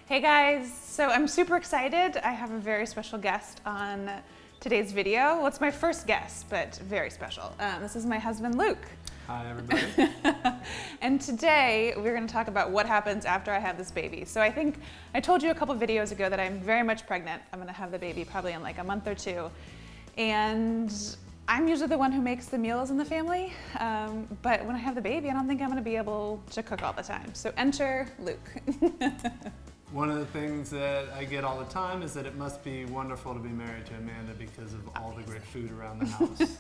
Hey guys, so I'm super excited. I have a very special guest on today's video. Well, it's my first guest, but very special. This is my husband, Luke. Hi, everybody. And today we're going to talk about what happens after I have this baby. So I think I told you a couple videos ago that I'm very much pregnant. I'm going to have the baby probably in like a month or two. And I'm usually the one who makes the meals in the family. But when I have the baby, I don't think I'm going to be able to cook all the time. So enter Luke. One of the things that I get all the time is that it must be wonderful to be married to Amanda because of all the great food around the house.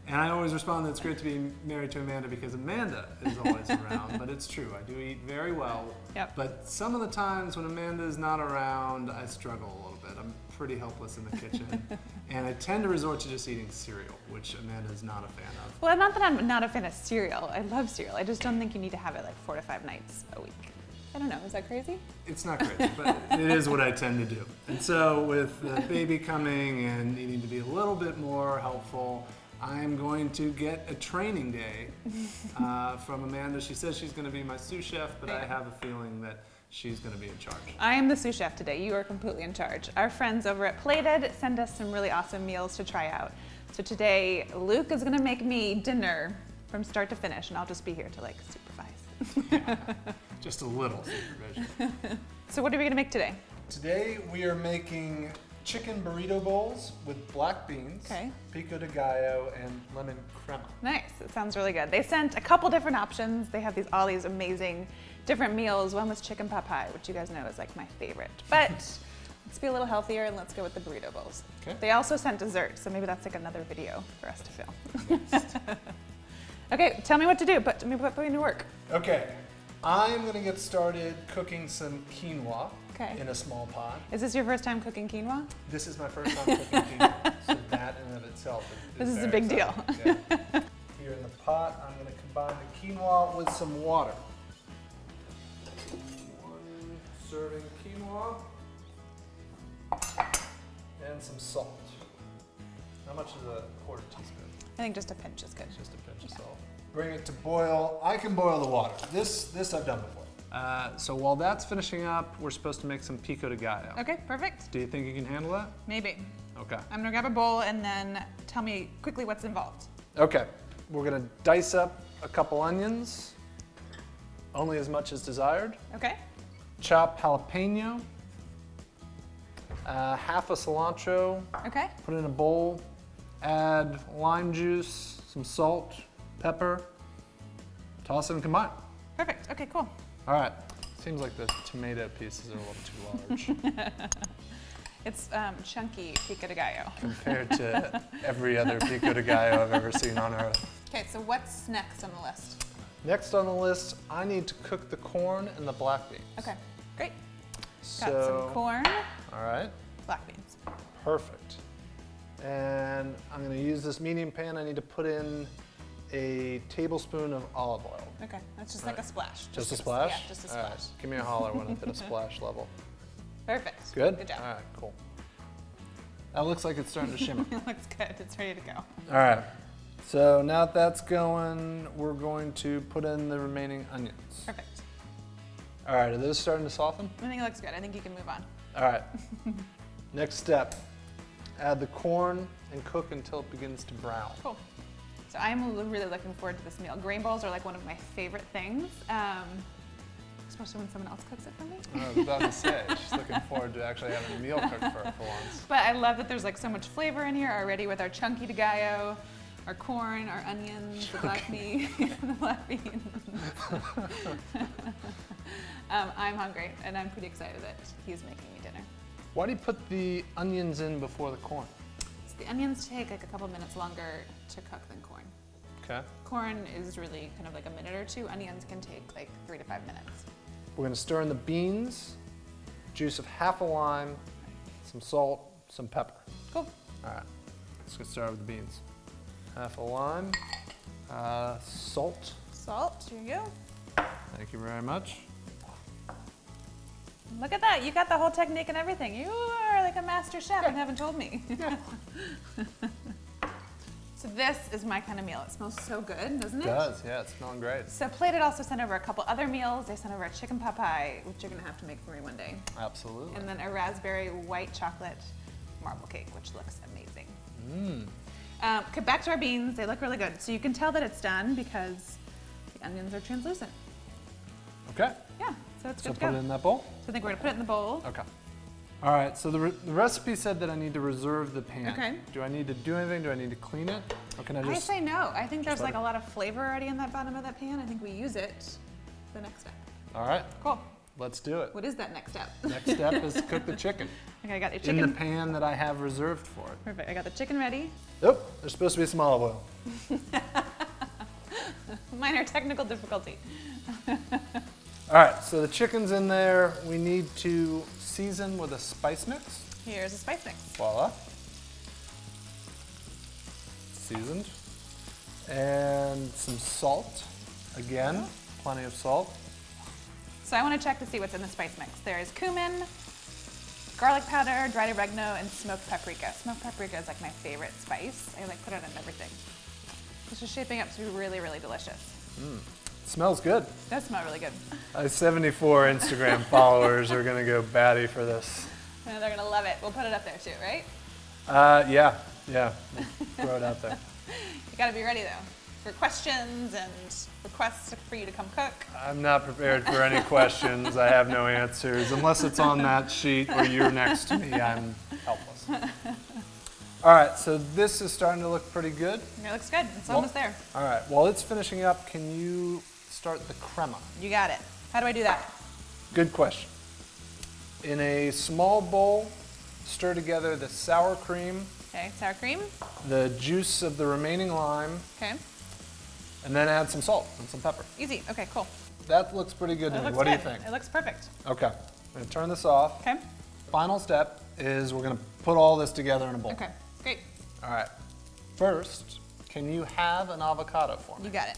And I always respond that it's great to be married to Amanda because Amanda is always around, but it's true. I do eat very well. Yep. But some of the times when Amanda is not around, I struggle a little bit. I'm pretty helpless in the kitchen. And I tend to resort to just eating cereal, which Amanda is not a fan of. Well, not that I'm not a fan of cereal. I love cereal. I just don't think you need to have it like 4 to 5 nights a week. I don't know, is that crazy? It's not crazy, but it is what I tend to do. And so with the baby coming and needing to be a little bit more helpful, I'm going to get a training day from Amanda. She says she's going to be my sous chef, but I have a feeling that she's going to be in charge. I am the sous chef today. You are completely in charge. Our friends over at Plated send us some really awesome meals to try out. So today, Luke is going to make me dinner from start to finish, and I'll just be here to like supervise. Yeah, just a little supervision. So what are we going to make today? Today we are making chicken burrito bowls with black beans, pico de gallo, and lemon crema. Nice. It sounds really good. They sent a couple different options. They have all these amazing different meals. One was chicken pot pie, which you guys know is like my favorite. But let's be a little healthier and let's go with the burrito bowls. Okay. They also sent dessert, so maybe that's like another video for us to film. Yes. Okay, tell me what to do. Put me to work. Okay, I'm going to get started cooking some quinoa in a small pot. Is this your first time cooking quinoa? This is my first time cooking quinoa, so that in and of itself is This is a big deal. Yeah. Here in the pot, I'm going to combine the quinoa with some water. 1 serving quinoa and some salt. How much is a quarter teaspoon? I think just a pinch is good. Just a pinch of salt. Bring it to boil. I can boil the water. This I've done before. So while that's finishing up, we're supposed to make some pico de gallo. Okay, perfect. Do you think you can handle that? Maybe. Okay. I'm gonna grab a bowl and then tell me quickly what's involved. Okay. We're gonna dice up a couple onions, only as much as desired. Okay. Chop jalapeno, half a cilantro. Okay. Put it in a bowl. Add lime juice, some salt, pepper. Toss it and combine. Perfect. Okay, cool. All right. Seems like the tomato pieces are a little too large. It's chunky pico de gallo. Compared to every other pico de gallo I've ever seen on earth. Okay, so what's next on the list? Next on the list, I need to cook the corn and the black beans. Okay, great. So, got some corn. All right. Black beans. Perfect. And I'm going to use this medium pan. I need to put in a tablespoon of olive oil. Okay, that's just like a splash. Just a splash? Yeah, just a splash. All right. Give me a holler when it's at a splash level. Perfect. Good? Good job. All right, cool. That looks like it's starting to shimmer. It looks good. It's ready to go. All right. So now that that's going, we're going to put in the remaining onions. Perfect. All right, are those starting to soften? I think it looks good. I think you can move on. All right. Next step, add the corn and cook until it begins to brown. Cool. So I'm really looking forward to this meal. Grain bowls are like one of my favorite things, especially when someone else cooks it for me. I was about to say, she's looking forward to actually having a meal cooked for her for once. But I love that there's like so much flavor in here already with our chunky de gallo, our corn, our onions, the black beans, the black beans. I'm hungry and I'm pretty excited that he's making me dinner. Why do you put the onions in before the corn? So the onions take like a couple minutes longer to cook than corn. Okay. Corn is really kind of like a minute or two. Onions can take like 3 to 5 minutes. We're gonna stir in the beans, juice of half a lime, some salt, some pepper. Cool. All right, let's get started with the beans. Half a lime, salt. Salt, here you go. Thank you very much. Look at that, you got the whole technique and everything. You are like a master chef and haven't told me. Yeah. So this is my kind of meal. It smells so good, doesn't it? It does, yeah, it's smelling great. So Plated also sent over a couple other meals. They sent over a chicken pot pie, which you're gonna have to make for me one day. Absolutely. And then a raspberry white chocolate marble cake, which looks amazing. Okay, back to our beans. They look really good. So you can tell that it's done because the onions are translucent. Okay. Yeah, so it's So good to go. put it in that bowl? So I think we're gonna put it in the bowl. Okay. All right, so the recipe said that I need to reserve the pan. Okay. Do I need to do anything? Do I need to clean it? Or can I I just... say no. I think there's let like a lot of flavor already in that bottom of that pan. I think we use it the next step. All right, Cool. let's do it. What is that next step? Next step is cook the chicken. Okay, I got the In chicken. the pan that I have reserved for it. Perfect. I got the chicken ready. Oh, there's supposed to be some olive oil. Minor technical difficulty. All right, so the chicken's in there. We need to season with a spice mix. Here's a spice mix. Voila. Seasoned. And some salt. Again, plenty of salt. So I want to check to see what's in the spice mix. There is cumin, garlic powder, dried oregano, and smoked paprika. Smoked paprika is like my favorite spice. I like put it on everything. This is shaping up to be really, really delicious. Smells good. It does smell really good. 74 Instagram followers are gonna go batty for this. And they're gonna love it. We'll put it up there too, right? Yeah. Throw it out there. You gotta be ready though for questions and requests for you to come cook. I'm not prepared for any questions. I have no answers. Unless it's on that sheet or you're next to me, I'm helpless. All right, so this is starting to look pretty good. It looks good. It's almost there. All right, while it's finishing up, can you start the crema? You got it. How do I do that? Good question. In a small bowl, stir together the sour cream, Okay, sour cream. the juice of the remaining lime, Okay, and then add some salt and some pepper. easy. Okay, cool. That looks pretty good to It me. looks What do you good. think? It looks perfect. Okay, I'm gonna turn this off. Okay. Final step is we're gonna put all this together in a bowl. Okay, great. All right. First, can you have an avocado for me? You got it.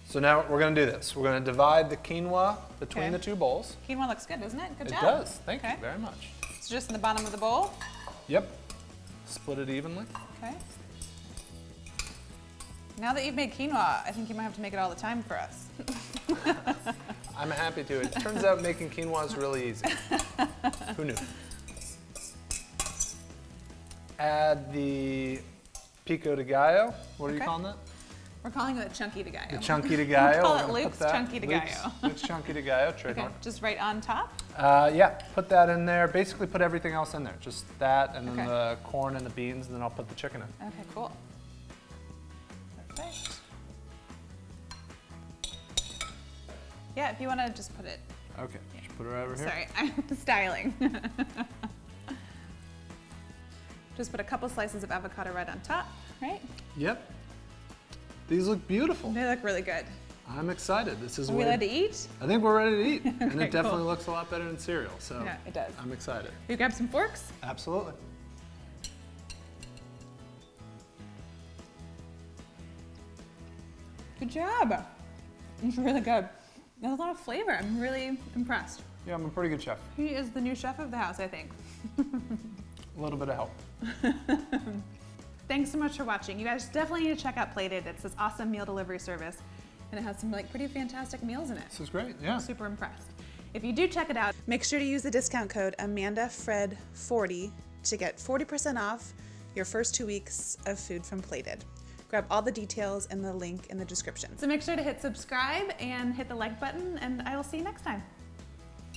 So now we're gonna do this. We're gonna divide the quinoa between Okay. the two bowls. Quinoa looks good, doesn't it? Good It job. does. Thank Okay. you very much. So just in the bottom of the bowl. Yep. Split it evenly. Okay. Now that you've made quinoa, I think you might have to make it all the time for us. I'm happy to. It turns out making quinoa is really easy. Who knew? Add the pico de gallo. What are you Okay. calling that? We're calling it a chunky de gallo. The chunky de gallo. Call We're it gonna put Luke's that. chunky de gallo. Luke's chunky de gallo, Okay, trademark. just right on top. Yeah, put that in there. Basically put everything else in there. Just that and then Okay. the corn and the beans, and then I'll put the chicken in. Okay, cool. Perfect. Yeah, if you want to just put it. Okay, just put it over here. Sorry, I'm styling. Just put a couple slices of avocado right on top, right? Yep. These look beautiful. They look really good. I'm excited. This is Are we where allowed to eat? I think we're ready to eat. And Okay, it definitely cool. looks a lot better than cereal. So Yeah, it does. I'm excited. You grab some forks? Absolutely. Good job. It's really good. There's a lot of flavor. I'm really impressed. Yeah, I'm a pretty good chef. He is the new chef of the house, I think. A little bit of help. Thanks so much for watching. You guys definitely need to check out Plated. It's this awesome meal delivery service, and it has some like pretty fantastic meals in it. This is great. Yeah. I'm super impressed. If you do check it out, make sure to use the discount code AmandaFred40 to get 40% off your first 2 weeks of food from Plated. Grab all the details in the link in the description. So make sure to hit subscribe and hit the like button, and I will see you next time.